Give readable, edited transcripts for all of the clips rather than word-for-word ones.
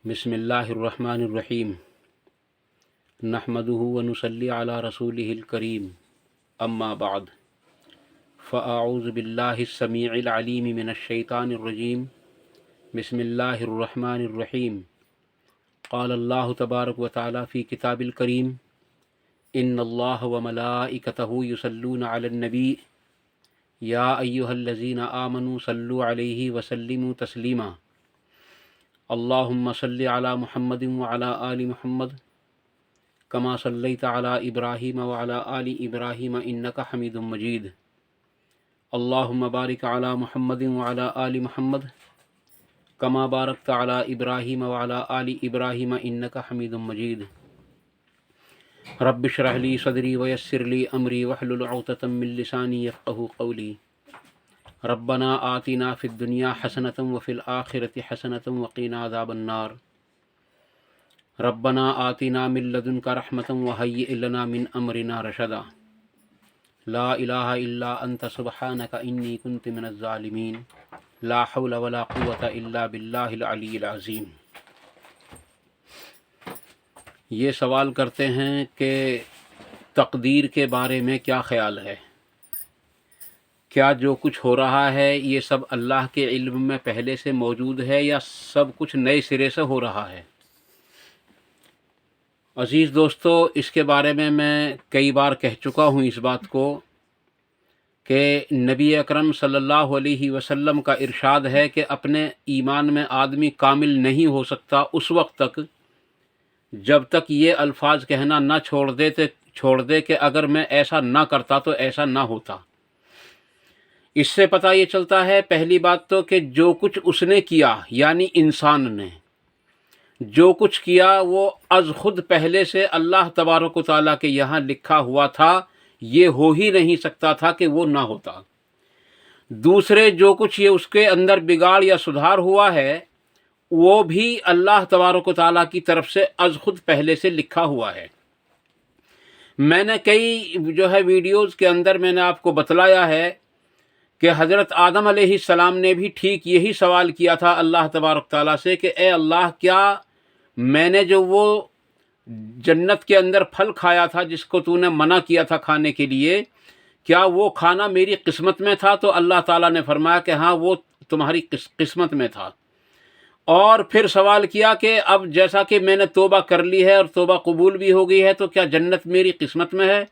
بسم اللہ الرحمن الرحیم نحمدہ ونصلی علی رسولہ الکریم اما بعد فاعوذ باللہ السمیع العلیم من الشیطان الرجیم بسم اللہ الرحمن الرحیم قال اللہ تبارک و تعالی فی کتاب الکریم ان اللہ وملائکتہ یصلون علی النبی یا ایہا الذین آمنوا صلوا علیہ وسلموا تسلیما اللہم صلی علی محمد وعلی آل محمد کما صلیت علی ابراہیم وعلی آل ابراہیم انک حمید مجید اللہم بارک علی محمد وعلی آل محمد کما بارکت علی ابراہیم وعلی آل ابراہیم انک حمید مجید رب اشرح لی صدری ویسر لی امری واحلل عقدۃ من لسانی یفقہوا قولی ربنا آتنا فی الدنیا حسنۃ وفی الآخرۃ حسنۃ وقنا عذاب النار ربنا آتنا من لدنک رحمۃ وہیئ لنا من امرنا رشدا لا الہ الا انت سبحانک انی کنت من الظالمین لا حول ولا قوۃ الا باللہ العلی العظیم۔ یہ سوال کرتے ہیں کہ تقدیر کے بارے میں کیا خیال ہے؟ کیا جو کچھ ہو رہا ہے یہ سب اللہ کے علم میں پہلے سے موجود ہے یا سب کچھ نئے سرے سے ہو رہا ہے؟ عزیز دوستو، اس کے بارے میں کئی بار کہہ چکا ہوں اس بات کو کہ نبی اکرم صلی اللہ علیہ وسلم کا ارشاد ہے کہ اپنے ایمان میں آدمی کامل نہیں ہو سکتا اس وقت تک جب تک یہ الفاظ کہنا نہ چھوڑ دے کہ اگر میں ایسا نہ کرتا تو ایسا نہ ہوتا۔ اس سے پتہ یہ چلتا ہے پہلی بات تو کہ جو کچھ اس نے کیا یعنی انسان نے جو کچھ کیا وہ از خود پہلے سے اللہ تبارک و تعالیٰ کے یہاں لکھا ہوا تھا، یہ ہو ہی نہیں سکتا تھا کہ وہ نہ ہوتا۔ دوسرے جو کچھ یہ اس کے اندر بگاڑ یا سدھار ہوا ہے وہ بھی اللہ تبارک و تعالیٰ کی طرف سے از خود پہلے سے لکھا ہوا ہے۔ میں نے کئی ویڈیوز کے اندر میں نے آپ کو بتلایا ہے کہ حضرت آدم علیہ السلام نے بھی ٹھیک یہی سوال کیا تھا اللہ تبارک تعالیٰ سے کہ اے اللہ، کیا میں نے جو وہ جنت کے اندر پھل کھایا تھا جس کو تو نے منع کیا تھا کھانے کے لیے، کیا وہ کھانا میری قسمت میں تھا؟ تو اللہ تعالیٰ نے فرمایا کہ ہاں وہ تمہاری قسمت میں تھا۔ اور پھر سوال کیا کہ اب جیسا کہ میں نے توبہ کر لی ہے اور توبہ قبول بھی ہو گئی ہے تو کیا جنت میری قسمت میں ہے؟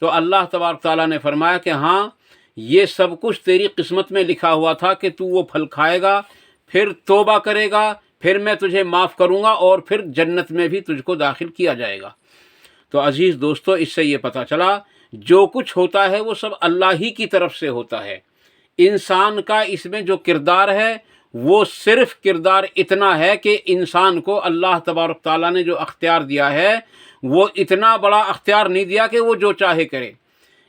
تو اللہ تبارک تعالیٰ نے فرمایا کہ ہاں یہ سب کچھ تیری قسمت میں لکھا ہوا تھا کہ تو وہ پھل کھائے گا، پھر توبہ کرے گا، پھر میں تجھے معاف کروں گا اور پھر جنت میں بھی تجھ کو داخل کیا جائے گا۔ تو عزیز دوستو، اس سے یہ پتہ چلا جو کچھ ہوتا ہے وہ سب اللہ ہی کی طرف سے ہوتا ہے۔ انسان کا اس میں جو کردار ہے وہ صرف کردار اتنا ہے کہ انسان کو اللہ تبارک تعالیٰ نے جو اختیار دیا ہے وہ اتنا بڑا اختیار نہیں دیا کہ وہ جو چاہے کرے۔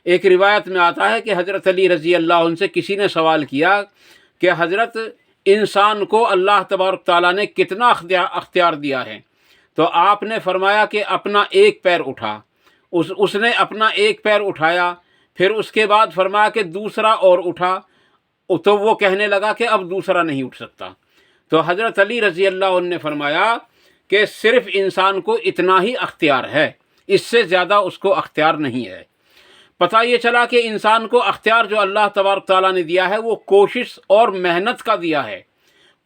ایک روایت میں آتا ہے کہ حضرت علی رضی اللہ عنہ سے کسی نے سوال کیا کہ حضرت، انسان کو اللہ تبارک تعالیٰ نے کتنا اختیار دیا ہے؟ تو آپ نے فرمایا کہ اپنا ایک پیر اٹھا۔ اس نے اپنا ایک پیر اٹھایا، پھر اس کے بعد فرمایا کہ دوسرا اور اٹھا، تو وہ کہنے لگا کہ اب دوسرا نہیں اٹھ سکتا۔ تو حضرت علی رضی اللہ عنہ نے فرمایا کہ صرف انسان کو اتنا ہی اختیار ہے، اس سے زیادہ اس کو اختیار نہیں ہے۔ پتہ یہ چلا کہ انسان کو اختیار جو اللہ تبارک تعالیٰ نے دیا ہے وہ کوشش اور محنت کا دیا ہے۔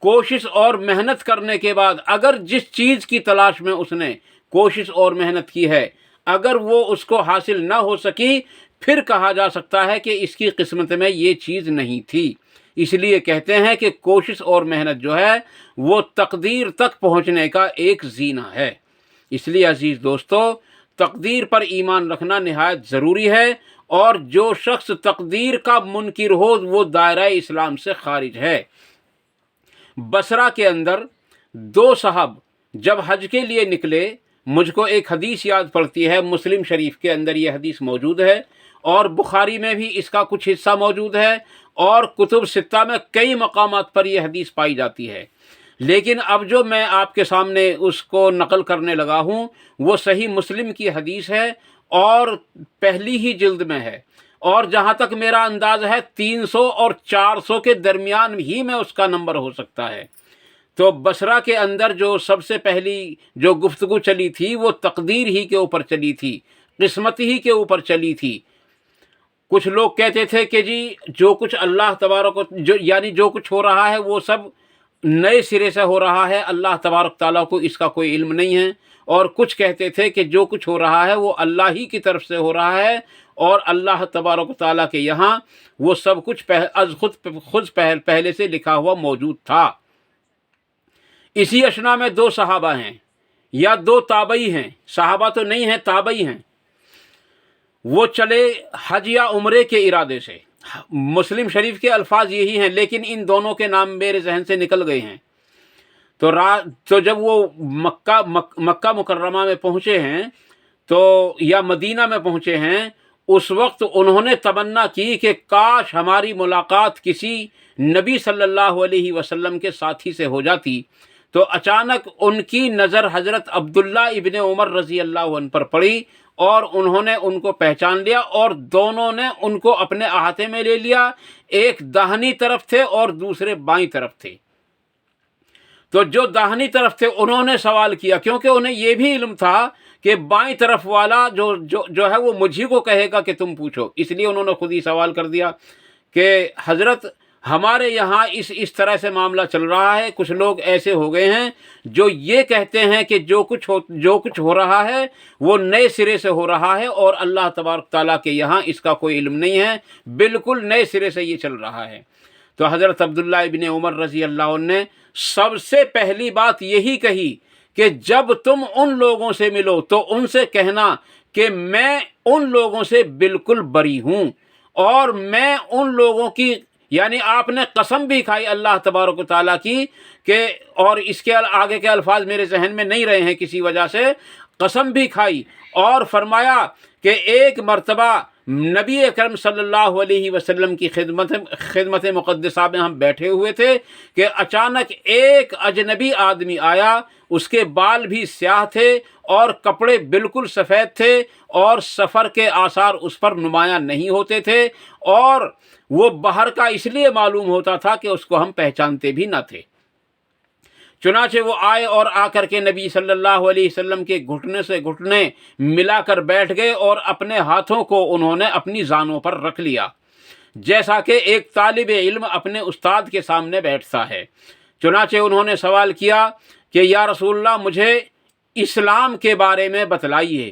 کوشش اور محنت کرنے کے بعد اگر جس چیز کی تلاش میں اس نے کوشش اور محنت کی ہے اگر وہ اس کو حاصل نہ ہو سکی، پھر کہا جا سکتا ہے کہ اس کی قسمت میں یہ چیز نہیں تھی۔ اس لیے کہتے ہیں کہ کوشش اور محنت جو ہے وہ تقدیر تک پہنچنے کا ایک زینہ ہے۔ اس لیے عزیز دوستو، تقدیر پر ایمان رکھنا نہایت ضروری ہے، اور جو شخص تقدیر کا منکر ہو وہ دائرہ اسلام سے خارج ہے۔ بصرہ کے اندر دو صاحب جب حج کے لیے نکلے، مجھ کو ایک حدیث یاد پڑتی ہے، مسلم شریف کے اندر یہ حدیث موجود ہے اور بخاری میں بھی اس کا کچھ حصہ موجود ہے، اور کتب ستہ میں کئی مقامات پر یہ حدیث پائی جاتی ہے۔ لیکن اب جو میں آپ کے سامنے اس کو نقل کرنے لگا ہوں وہ صحیح مسلم کی حدیث ہے اور پہلی ہی جلد میں ہے، اور جہاں تک میرا انداز ہے 300 اور 400 کے درمیان ہی میں اس کا نمبر ہو سکتا ہے۔ تو بصرہ کے اندر جو سب سے پہلی جو گفتگو چلی تھی وہ تقدیر ہی کے اوپر چلی تھی، قسمت ہی کے اوپر چلی تھی۔ کچھ لوگ کہتے تھے کہ جی جو کچھ اللہ تبارک یعنی جو کچھ ہو رہا ہے وہ سب نئے سرے سے ہو رہا ہے، اللہ تبارک تعالیٰ کو اس کا کوئی علم نہیں ہے۔ اور کچھ کہتے تھے کہ جو کچھ ہو رہا ہے وہ اللہ ہی کی طرف سے ہو رہا ہے، اور اللہ تبارک تعالیٰ کے یہاں وہ سب کچھ از خود پہلے سے لکھا ہوا موجود تھا۔ اسی اشنا میں دو صحابہ ہیں یا دو تابعی ہیں، صحابہ تو نہیں ہیں، تابعی ہیں، وہ چلے حج یا عمرے کے ارادے سے۔ مسلم شریف کے الفاظ یہی ہیں، لیکن ان دونوں کے نام میرے ذہن سے نکل گئے ہیں۔ تو جب وہ مکہ مکرمہ میں پہنچے ہیں تو یا مدینہ میں پہنچے ہیں، اس وقت انہوں نے تمنا کی کہ کاش ہماری ملاقات کسی نبی صلی اللہ علیہ وسلم کے ساتھی سے ہو جاتی۔ تو اچانک ان کی نظر حضرت عبداللہ ابن عمر رضی اللہ عنہ پر پڑی، اور انہوں نے ان کو پہچان لیا، اور دونوں نے ان کو اپنے احاطے میں لے لیا۔ ایک داہنی طرف تھے اور دوسرے بائیں طرف تھے۔ تو جو داہنی طرف تھے انہوں نے سوال کیا، کیونکہ انہیں یہ بھی علم تھا کہ بائیں طرف والا جو ہے وہ مجھے کو کہے گا کہ تم پوچھو، اس لیے انہوں نے خود ہی سوال کر دیا کہ حضرت ہمارے یہاں اس طرح سے معاملہ چل رہا ہے، کچھ لوگ ایسے ہو گئے ہیں جو یہ کہتے ہیں کہ جو کچھ ہو رہا ہے وہ نئے سرے سے ہو رہا ہے، اور اللہ تبارک تعالیٰ کے یہاں اس کا کوئی علم نہیں ہے، بالکل نئے سرے سے یہ چل رہا ہے۔ تو حضرت عبداللہ ابن عمر رضی اللہ عنہ نے سب سے پہلی بات یہی کہی کہ جب تم ان لوگوں سے ملو تو ان سے کہنا کہ میں ان لوگوں سے بالکل بری ہوں، اور میں ان لوگوں کی، یعنی آپ نے قسم بھی کھائی اللہ تبارک و تعالیٰ کی کہ، اور اس کے آگے کے الفاظ میرے ذہن میں نہیں رہے ہیں کسی وجہ سے، قسم بھی کھائی اور فرمایا کہ ایک مرتبہ نبی اکرم صلی اللہ علیہ وسلم کی خدمت مقدسہ میں ہم بیٹھے ہوئے تھے کہ اچانک ایک اجنبی آدمی آیا، اس کے بال بھی سیاہ تھے اور کپڑے بالکل سفید تھے، اور سفر کے آثار اس پر نمایاں نہیں ہوتے تھے، اور وہ باہر کا اس لیے معلوم ہوتا تھا کہ اس کو ہم پہچانتے بھی نہ تھے۔ چنانچہ وہ آئے اور آ کر کے نبی صلی اللہ علیہ وسلم کے گھٹنے سے گھٹنے ملا کر بیٹھ گئے، اور اپنے ہاتھوں کو انہوں نے اپنی زانوں پر رکھ لیا، جیسا کہ ایک طالب علم اپنے استاد کے سامنے بیٹھتا ہے۔ چنانچہ انہوں نے سوال کیا کہ یا رسول اللہ مجھے اسلام کے بارے میں بتلائیے۔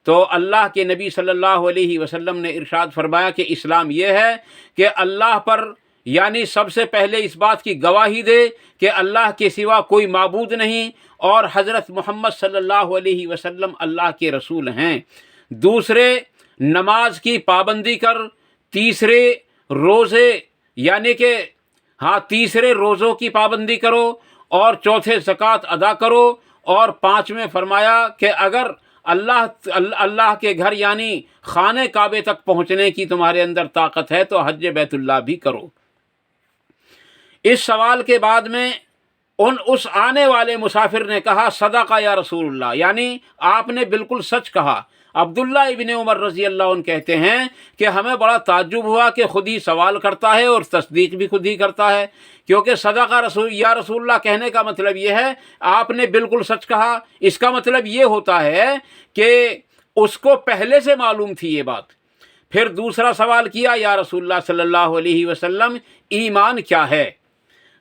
تو اللہ کے نبی صلی اللہ علیہ وسلم نے ارشاد فرمایا کہ اسلام یہ ہے کہ اللہ پر، یعنی سب سے پہلے اس بات کی گواہی دے کہ اللہ کے سوا کوئی معبود نہیں، اور حضرت محمد صلی اللہ علیہ وسلم اللہ کے رسول ہیں۔ دوسرے نماز کی پابندی کر، تیسرے روزے، یعنی کہ تیسرے روزوں کی پابندی کرو، اور چوتھے زکوٰۃ ادا کرو، اور پانچویں فرمایا کہ اگر اللہ کے گھر یعنی خانہ کعبے تک پہنچنے کی تمہارے اندر طاقت ہے تو حج بیت اللہ بھی کرو۔ اس سوال کے بعد میں اس آنے والے مسافر نے کہا صدقہ یا رسول اللہ، یعنی آپ نے بالکل سچ کہا۔ عبداللہ ابن عمر رضی اللہ عنہ کہتے ہیں کہ ہمیں بڑا تعجب ہوا کہ خود ہی سوال کرتا ہے اور تصدیق بھی خود ہی کرتا ہے، کیونکہ صدقہ یا رسول اللہ کہنے کا مطلب یہ ہے آپ نے بالکل سچ کہا، اس کا مطلب یہ ہوتا ہے کہ اس کو پہلے سے معلوم تھی یہ بات۔ پھر دوسرا سوال کیا یا رسول اللہ صلی اللہ علیہ وسلم ایمان کیا ہے؟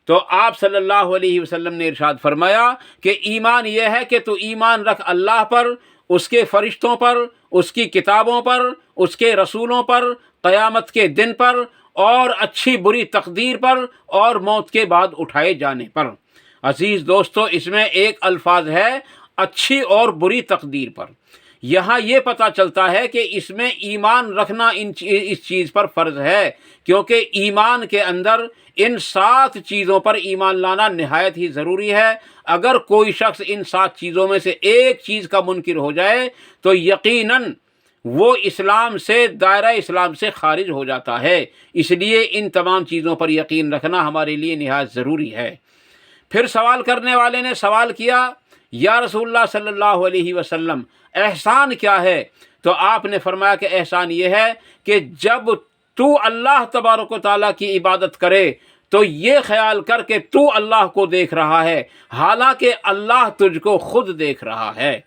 تو آپ صلی اللہ علیہ وسلم نے ارشاد فرمایا کہ ایمان یہ ہے کہ تو ایمان رکھ اللہ پر، اس کے فرشتوں پر، اس کی کتابوں پر، اس کے رسولوں پر، قیامت کے دن پر، اور اچھی بری تقدیر پر، اور موت کے بعد اٹھائے جانے پر۔ عزیز دوستو، اس میں ایک الفاظ ہے اچھی اور بری تقدیر پر۔ یہاں یہ پتہ چلتا ہے کہ اس میں ایمان رکھنا اس چیز پر فرض ہے، کیونکہ ایمان کے اندر ان 7 چیزوں پر ایمان لانا نہایت ہی ضروری ہے۔ اگر کوئی شخص ان 7 چیزوں میں سے ایک چیز کا منکر ہو جائے تو یقیناً وہ اسلام سے، دائرہ اسلام سے خارج ہو جاتا ہے۔ اس لیے ان تمام چیزوں پر یقین رکھنا ہمارے لیے نہایت ضروری ہے۔ پھر سوال کرنے والے نے سوال کیا یا رسول اللہ صلی اللہ علیہ وسلم احسان کیا ہے؟ تو آپ نے فرمایا کہ احسان یہ ہے کہ جب تو اللہ تبارک و تعالیٰ کی عبادت کرے تو یہ خیال کر کہ تو اللہ کو دیکھ رہا ہے، حالانکہ اللہ تجھ کو خود دیکھ رہا ہے۔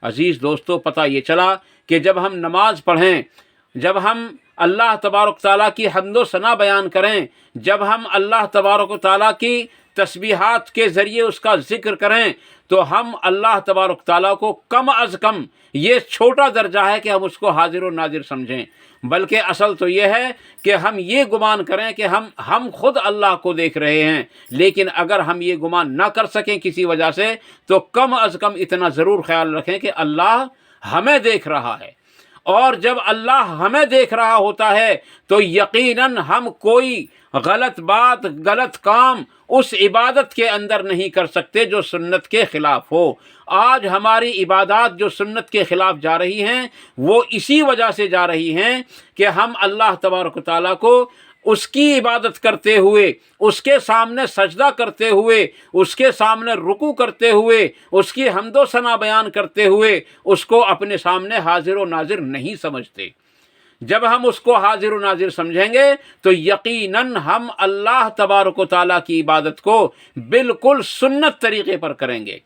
عزیز دوستو، پتہ یہ چلا کہ جب ہم نماز پڑھیں، جب ہم اللہ تبارک تعالیٰ کی حمد و ثنا بیان کریں، جب ہم اللہ تبارک تعالیٰ کی تسبیحات کے ذریعے اس کا ذکر کریں، تو ہم اللہ تبارک تعالیٰ کو کم از کم، یہ چھوٹا درجہ ہے کہ ہم اس کو حاضر و ناظر سمجھیں، بلکہ اصل تو یہ ہے کہ ہم یہ گمان کریں کہ ہم خود اللہ کو دیکھ رہے ہیں۔ لیکن اگر ہم یہ گمان نہ کر سکیں کسی وجہ سے، تو کم از کم اتنا ضرور خیال رکھیں کہ اللہ ہمیں دیکھ رہا ہے، اور جب اللہ ہمیں دیکھ رہا ہوتا ہے تو یقیناً ہم کوئی غلط بات، غلط کام اس عبادت کے اندر نہیں کر سکتے جو سنت کے خلاف ہو۔ آج ہماری عبادات جو سنت کے خلاف جا رہی ہیں، وہ اسی وجہ سے جا رہی ہیں کہ ہم اللہ تبارک و تعالیٰ کو اس کی عبادت کرتے ہوئے، اس کے سامنے سجدہ کرتے ہوئے، اس کے سامنے رکوع کرتے ہوئے، اس کی حمد و ثنا بیان کرتے ہوئے اس کو اپنے سامنے حاضر و ناظر نہیں سمجھتے۔ جب ہم اس کو حاضر و ناظر سمجھیں گے تو یقیناً ہم اللہ تبارک و تعالیٰ کی عبادت کو بالکل سنت طریقے پر کریں گے۔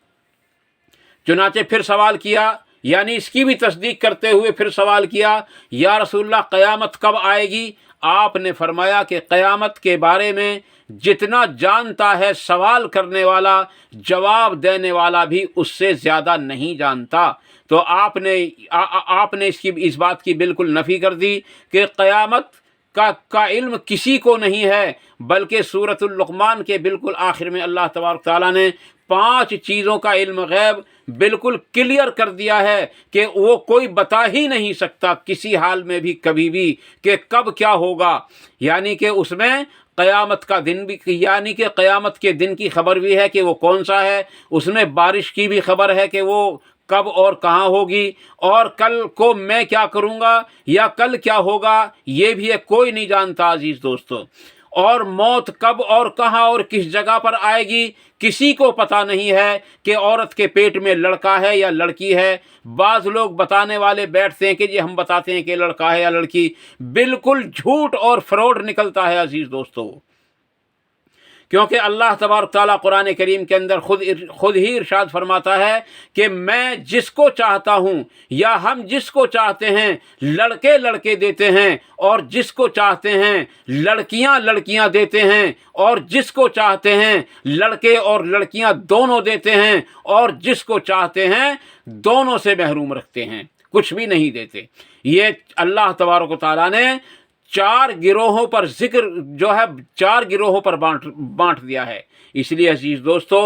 چنانچہ پھر سوال کیا، یعنی اس کی بھی تصدیق کرتے ہوئے پھر سوال کیا، یا رسول اللہ قیامت کب آئے گی؟ آپ نے فرمایا کہ قیامت کے بارے میں جتنا جانتا ہے سوال کرنے والا، جواب دینے والا بھی اس سے زیادہ نہیں جانتا۔ تو آپ نے اس بات کی بالکل نفی کر دی کہ قیامت کا علم کسی کو نہیں ہے، بلکہ سورۃ اللقمان کے بالکل آخر میں اللہ تبارک تعالیٰ نے 5 چیزوں کا علم غیب بالکل کلیئر کر دیا ہے کہ وہ کوئی بتا ہی نہیں سکتا کسی حال میں بھی، کبھی بھی، کہ کب کیا ہوگا۔ یعنی کہ اس میں قیامت کا دن بھی، یعنی کہ قیامت کے دن کی خبر بھی ہے کہ وہ کون سا ہے، اس میں بارش کی بھی خبر ہے کہ وہ کب اور کہاں ہوگی، اور کل کو میں کیا کروں گا یا کل کیا ہوگا یہ بھی ہے، کوئی نہیں جانتا عزیز دوستو۔ اور موت کب اور کہاں اور کس جگہ پر آئے گی کسی کو پتہ نہیں ہے کہ عورت کے پیٹ میں لڑکا ہے یا لڑکی ہے۔ بعض لوگ بتانے والے بیٹھتے ہیں کہ جی ہم بتاتے ہیں کہ لڑکا ہے یا لڑکی، بالکل جھوٹ اور فراڈ نکلتا ہے عزیز دوستو، کیونکہ اللہ تبارک تعالیٰ قرآن کریم کے اندر خود ہی ارشاد فرماتا ہے کہ میں جس کو چاہتا ہوں یا ہم جس کو چاہتے ہیں لڑکے دیتے ہیں، اور جس کو چاہتے ہیں لڑکیاں دیتے ہیں، اور جس کو چاہتے ہیں لڑکے اور لڑکیاں دونوں دیتے ہیں، اور جس کو چاہتے ہیں دونوں سے محروم رکھتے ہیں، کچھ بھی نہیں دیتے۔ یہ اللہ تبارک و تعالیٰ نے 4 گروہوں پر ذکر جو ہے 4 گروہوں پر بانٹ دیا ہے۔ اس لیے عزیز دوستو،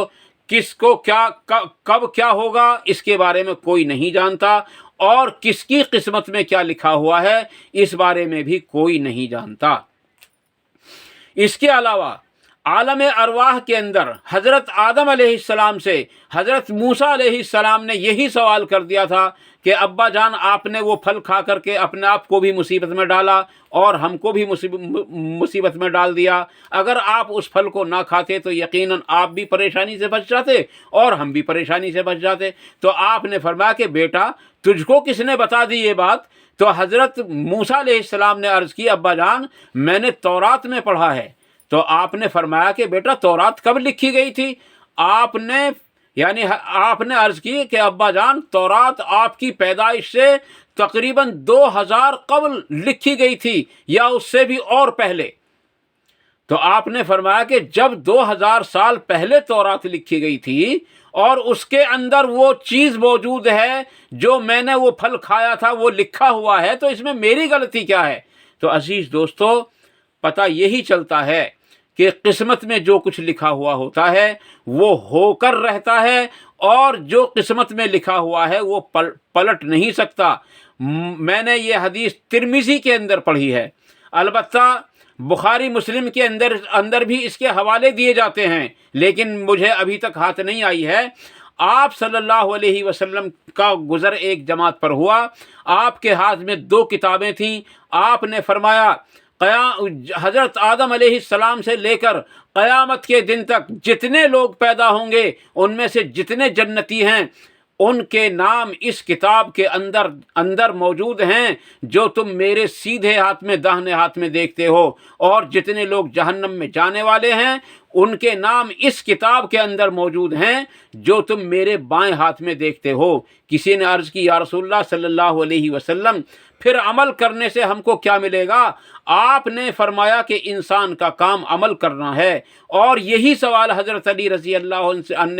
کس کو کیا کب کیا ہوگا اس کے بارے میں کوئی نہیں جانتا، اور کس کی قسمت میں کیا لکھا ہوا ہے اس بارے میں بھی کوئی نہیں جانتا۔ اس کے علاوہ عالم ارواح کے اندر حضرت آدم علیہ السلام سے حضرت موسیٰ علیہ السلام نے یہی سوال کر دیا تھا کہ ابا جان آپ نے وہ پھل کھا کر کے اپنے آپ کو بھی مصیبت میں ڈالا اور ہم کو بھی مصیبت میں ڈال دیا، اگر آپ اس پھل کو نہ کھاتے تو یقیناً آپ بھی پریشانی سے بچ جاتے اور ہم بھی پریشانی سے بچ جاتے۔ تو آپ نے فرمایا کہ بیٹا تجھ کو کس نے بتا دی یہ بات؟ تو حضرت موسیٰ علیہ السلام نے عرض کی ابا جان میں نے تورات میں پڑھا ہے۔ تو آپ نے فرمایا کہ بیٹا تورات کب لکھی گئی تھی؟ آپ نے عرض کی کہ ابا جان تورات آپ کی پیدائش سے تقریباً 2000 قبل لکھی گئی تھی یا اس سے بھی اور پہلے۔ تو آپ نے فرمایا کہ جب 2000 سال پہلے تورات لکھی گئی تھی اور اس کے اندر وہ چیز موجود ہے جو میں نے وہ پھل کھایا تھا وہ لکھا ہوا ہے، تو اس میں میری غلطی کیا ہے؟ تو عزیز دوستو، پتہ یہی چلتا ہے کہ قسمت میں جو کچھ لکھا ہوا ہوتا ہے وہ ہو کر رہتا ہے، اور جو قسمت میں لکھا ہوا ہے وہ پلٹ نہیں سکتا۔ میں نے یہ حدیث ترمذی کے اندر پڑھی ہے، البتہ بخاری مسلم کے اندر بھی اس کے حوالے دیے جاتے ہیں، لیکن مجھے ابھی تک ہاتھ نہیں آئی ہے۔ آپ صلی اللہ علیہ وسلم کا گزر ایک جماعت پر ہوا، آپ کے ہاتھ میں 2 کتابیں تھیں۔ آپ نے فرمایا حضرت آدم علیہ السلام سے لے کر قیامت کے دن تک جتنے لوگ پیدا ہوں گے ان میں سے جتنے جنتی ہیں ان کے نام اس کتاب کے اندر موجود ہیں جو تم میرے سیدھے ہاتھ میں داہنے ہاتھ میں دیکھتے ہو، اور جتنے لوگ جہنم میں جانے والے ہیں ان کے نام اس کتاب کے اندر موجود ہیں جو تم میرے بائیں ہاتھ میں دیکھتے ہو۔ کسی نے عرض کی یا رسول اللہ صلی اللہ علیہ وسلم پھر عمل کرنے سے ہم کو کیا ملے گا؟ آپ نے فرمایا کہ انسان کا کام عمل کرنا ہے، اور یہی سوال حضرت علی رضی اللہ عنہ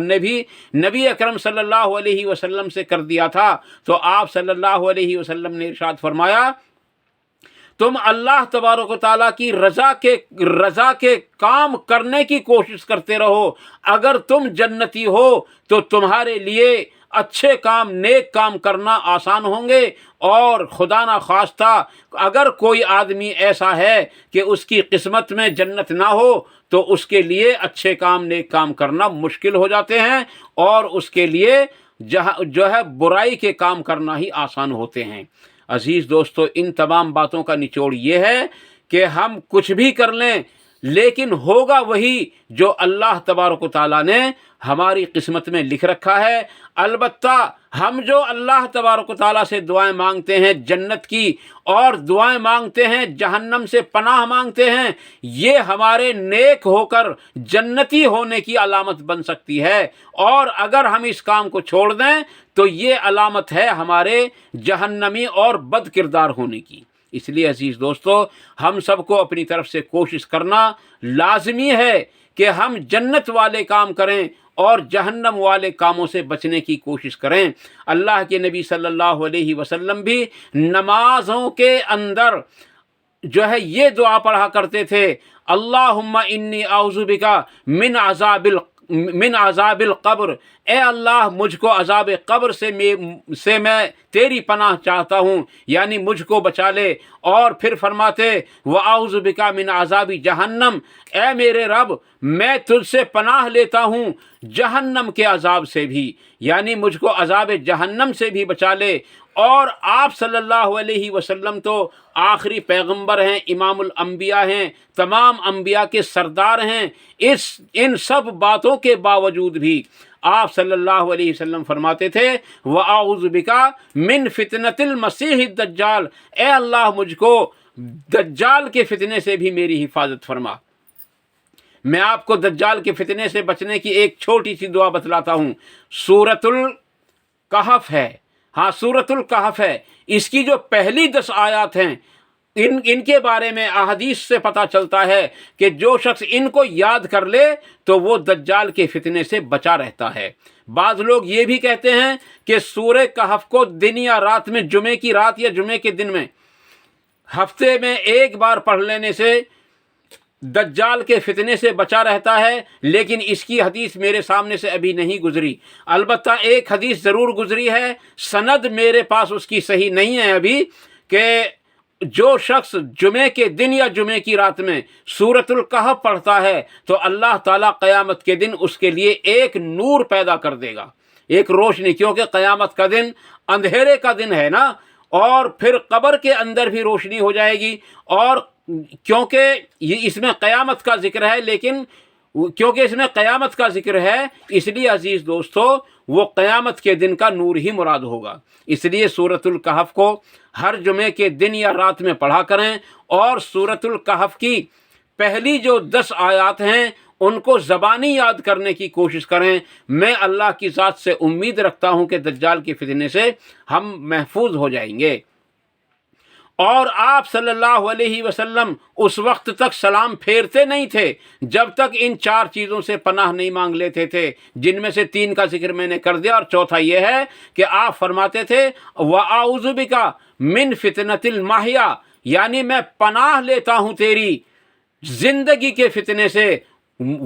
نے بھی نبی اکرم صلی اللہ علیہ وسلم سے کر دیا تھا۔ تو آپ صلی اللہ علیہ وسلم نے ارشاد فرمایا تم اللہ تبارک و تعالیٰ کی رضا کے کام کرنے کی کوشش کرتے رہو، اگر تم جنتی ہو تو تمہارے لیے اچھے کام نیک کام کرنا آسان ہوں گے، اور خدا نہ خواستہ اگر کوئی آدمی ایسا ہے کہ اس کی قسمت میں جنت نہ ہو تو اس کے لیے اچھے کام نیک کام کرنا مشکل ہو جاتے ہیں، اور اس کے لیے جو ہے برائی کے کام کرنا ہی آسان ہوتے ہیں۔ عزیز دوستو، ان تمام باتوں کا نچوڑ یہ ہے کہ ہم کچھ بھی کر لیں لیکن ہوگا وہی جو اللہ تبارک و تعالیٰ نے ہماری قسمت میں لکھ رکھا ہے۔ البتہ ہم جو اللہ تبارک و تعالیٰ سے دعائیں مانگتے ہیں جنت کی، اور دعائیں مانگتے ہیں جہنم سے پناہ مانگتے ہیں، یہ ہمارے نیک ہو کر جنتی ہونے کی علامت بن سکتی ہے، اور اگر ہم اس کام کو چھوڑ دیں تو یہ علامت ہے ہمارے جہنمی اور بد کردار ہونے کی۔ اس لیے عزیز دوستو، ہم سب کو اپنی طرف سے کوشش کرنا لازمی ہے کہ ہم جنت والے کام کریں اور جہنم والے کاموں سے بچنے کی کوشش کریں۔ اللہ کے نبی صلی اللہ علیہ وسلم بھی نمازوں کے اندر جو ہے یہ دعا پڑھا کرتے تھے، اللہم انی اعوذ بک من عذاب القبر، اے اللہ مجھ کو عذاب قبر سے میں تیری پناہ چاہتا ہوں، یعنی مجھ کو بچا لے۔ اور پھر فرماتے وَأَعُوذُ بِكَ مِنْ عَذَابِ جہنم، اے میرے رب میں تجھ سے پناہ لیتا ہوں جہنم کے عذاب سے بھی، یعنی مجھ کو عذاب جہنم سے بھی بچا لے۔ اور آپ صلی اللہ علیہ وسلم تو آخری پیغمبر ہیں، امام الانبیاء ہیں، تمام انبیاء کے سردار ہیں، ان سب باتوں کے باوجود بھی آپ صلی اللہ علیہ وسلم فرماتے تھے وَأَعُوذُ بِكَ مِنْ فِتْنَةِ الْمَسِيحِ الدَّجَّالِ، اے اللہ مجھ کو دجال کے فتنے سے بھی میری حفاظت فرما۔ میں آپ کو دجال کے فتنے سے بچنے کی ایک چھوٹی سی دعا بتلاتا ہوں۔ سورۃ الکہف ہے، ہاں سورۃ الکہف ہے، اس کی جو پہلی 10 آیات ہیں ان کے بارے میں احادیث سے پتہ چلتا ہے کہ جو شخص ان کو یاد کر لے تو وہ دجال کے فتنے سے بچا رہتا ہے۔ بعض لوگ یہ بھی کہتے ہیں کہ سورہ کہف کو دن یا رات میں، جمعے کی رات یا جمعے کے دن میں ہفتے میں ایک بار پڑھ لینے سے دجال کے فتنے سے بچا رہتا ہے، لیکن اس کی حدیث میرے سامنے سے ابھی نہیں گزری۔ البتہ ایک حدیث ضرور گزری ہے، سند میرے پاس اس کی صحیح نہیں ہے ابھی، کہ جو شخص جمعے کے دن یا جمعے کی رات میں سورۃ الکہف پڑھتا ہے تو اللہ تعالیٰ قیامت کے دن اس کے لیے ایک نور پیدا کر دے گا، ایک روشنی، کیونکہ قیامت کا دن اندھیرے کا دن ہے نا، اور پھر قبر کے اندر بھی روشنی ہو جائے گی، اور کیونکہ یہ اس میں قیامت کا ذکر ہے، لیکن کیونکہ اس میں قیامت کا ذکر ہے اس لیے عزیز دوستو وہ قیامت کے دن کا نور ہی مراد ہوگا۔ اس لیے سورۃ الکہف کو ہر جمعے کے دن یا رات میں پڑھا کریں، اور سورۃ الکہف کی پہلی جو 10 آیات ہیں ان کو زبانی یاد کرنے کی کوشش کریں۔ میں اللہ کی ذات سے امید رکھتا ہوں کہ دجال کے فتنے سے ہم محفوظ ہو جائیں گے۔ اور آپ صلی اللہ علیہ وسلم اس وقت تک سلام پھیرتے نہیں تھے جب تک ان 4 چیزوں سے پناہ نہیں مانگ لیتے تھے، جن میں سے 3 کا ذکر میں نے کر دیا، اور چوتھا یہ ہے کہ آپ فرماتے تھے وَأَعُوذُ بِكَ مِنْ فِتْنَةِ الْمَحْيَا، یعنی میں پناہ لیتا ہوں تیری زندگی کے فتنے سے،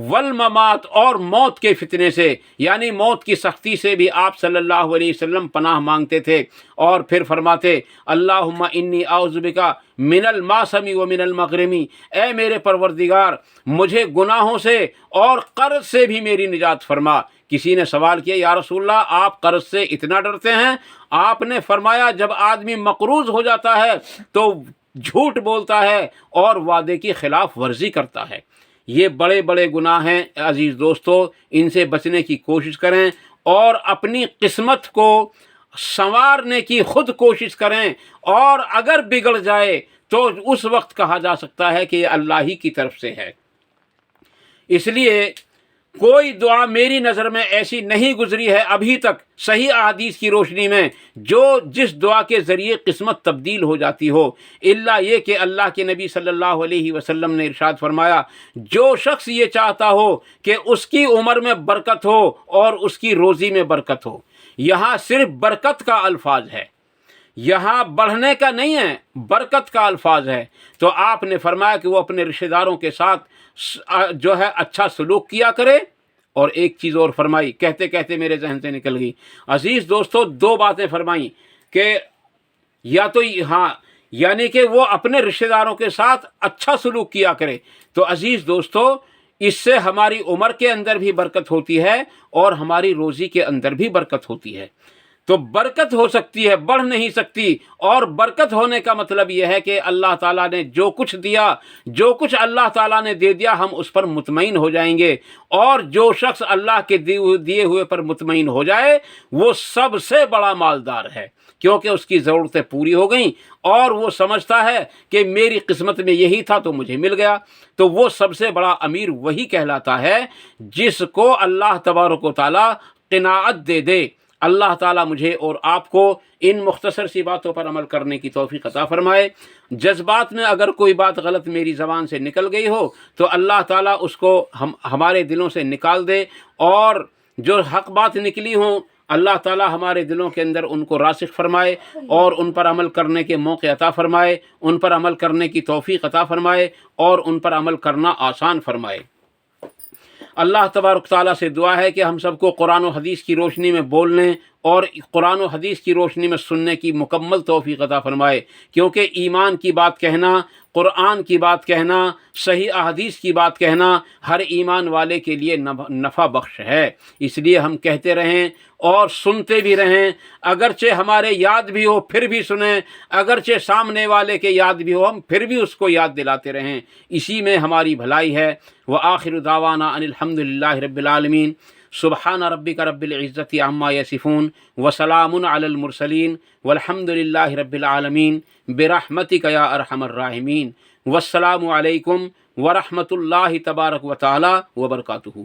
والممات، اور موت کے فتنے سے، یعنی موت کی سختی سے بھی آپ صلی اللہ علیہ وسلم پناہ مانگتے تھے۔ اور پھر فرماتے اللہم انی اعوذ بک من الماسم ومن المغرم، اے میرے پروردگار مجھے گناہوں سے اور قرض سے بھی میری نجات فرما۔ کسی نے سوال کیا یا رسول اللہ آپ قرض سے اتنا ڈرتے ہیں؟ آپ نے فرمایا جب آدمی مقروض ہو جاتا ہے تو جھوٹ بولتا ہے اور وعدے کی خلاف ورزی کرتا ہے، یہ بڑے بڑے گناہ ہیں عزیز دوستو، ان سے بچنے کی کوشش کریں اور اپنی قسمت کو سنوارنے کی خود کوشش کریں، اور اگر بگڑ جائے تو اس وقت کہا جا سکتا ہے کہ یہ اللہ ہی کی طرف سے ہے۔ اس لیے کوئی دعا میری نظر میں ایسی نہیں گزری ہے ابھی تک صحیح احادیث کی روشنی میں جو جس دعا کے ذریعے قسمت تبدیل ہو جاتی ہو، الا یہ کہ اللہ کے نبی صلی اللہ علیہ وسلم نے ارشاد فرمایا، جو شخص یہ چاہتا ہو کہ اس کی عمر میں برکت ہو اور اس کی روزی میں برکت ہو، یہاں صرف برکت کا الفاظ ہے، یہاں بڑھنے کا نہیں ہے، برکت کا الفاظ ہے، تو آپ نے فرمایا کہ وہ اپنے رشتہ داروں کے ساتھ جو ہے اچھا سلوک کیا کرے۔ اور ایک چیز اور فرمائی، کہتے کہتے میرے ذہن سے نکل گئی، عزیز دوستو دو باتیں فرمائیں کہ یا تو ہاں یعنی کہ وہ اپنے رشتہ داروں کے ساتھ اچھا سلوک کیا کرے، تو عزیز دوستو اس سے ہماری عمر کے اندر بھی برکت ہوتی ہے اور ہماری روزی کے اندر بھی برکت ہوتی ہے۔ تو برکت ہو سکتی ہے، بڑھ نہیں سکتی، اور برکت ہونے کا مطلب یہ ہے کہ اللہ تعالیٰ نے جو کچھ دیا، جو کچھ اللہ تعالیٰ نے دے دیا ہم اس پر مطمئن ہو جائیں گے، اور جو شخص اللہ کے دیے ہوئے پر مطمئن ہو جائے وہ سب سے بڑا مالدار ہے، کیونکہ اس کی ضرورتیں پوری ہو گئیں اور وہ سمجھتا ہے کہ میری قسمت میں یہی تھا تو مجھے مل گیا۔ تو وہ سب سے بڑا امیر وہی کہلاتا ہے جس کو اللہ تبارک و تعالیٰ قناعت دے دے۔ اللہ تعالیٰ مجھے اور آپ کو ان مختصر سی باتوں پر عمل کرنے کی توفیق عطا فرمائے۔ جذبات میں اگر کوئی بات غلط میری زبان سے نکل گئی ہو تو اللہ تعالیٰ اس کو ہمارے دلوں سے نکال دے، اور جو حق بات نکلی ہوں اللہ تعالیٰ ہمارے دلوں کے اندر ان کو راسخ فرمائے اور ان پر عمل کرنے کے موقع عطا فرمائے، ان پر عمل کرنے کی توفیق عطا فرمائے اور ان پر عمل کرنا آسان فرمائے۔ اللہ تبارک تعالیٰ سے دعا ہے کہ ہم سب کو قرآن و حدیث کی روشنی میں بولنے اور قرآن و حدیث کی روشنی میں سننے کی مکمل توفیق عطا فرمائے، کیونکہ ایمان کی بات کہنا، قرآن کی بات کہنا، صحیح احادیث کی بات کہنا ہر ایمان والے کے لیے نفع بخش ہے۔ اس لیے ہم کہتے رہیں اور سنتے بھی رہیں، اگرچہ ہمارے یاد بھی ہو پھر بھی سنیں، اگرچہ سامنے والے کے یاد بھی ہو ہم پھر بھی اس کو یاد دلاتے رہیں، اسی میں ہماری بھلائی ہے۔ وآخر دعوانا ان الحمد للہ رب العالمین۔ سبحان ربک رب العزت عما یصفون وسلام علی المرسلین والحمد للہ رب العالمین برحمتک یا ارحم الراحمین۔ والسلام علیکم ورحمۃ اللہ تبارک و تعالی وبرکاتہ۔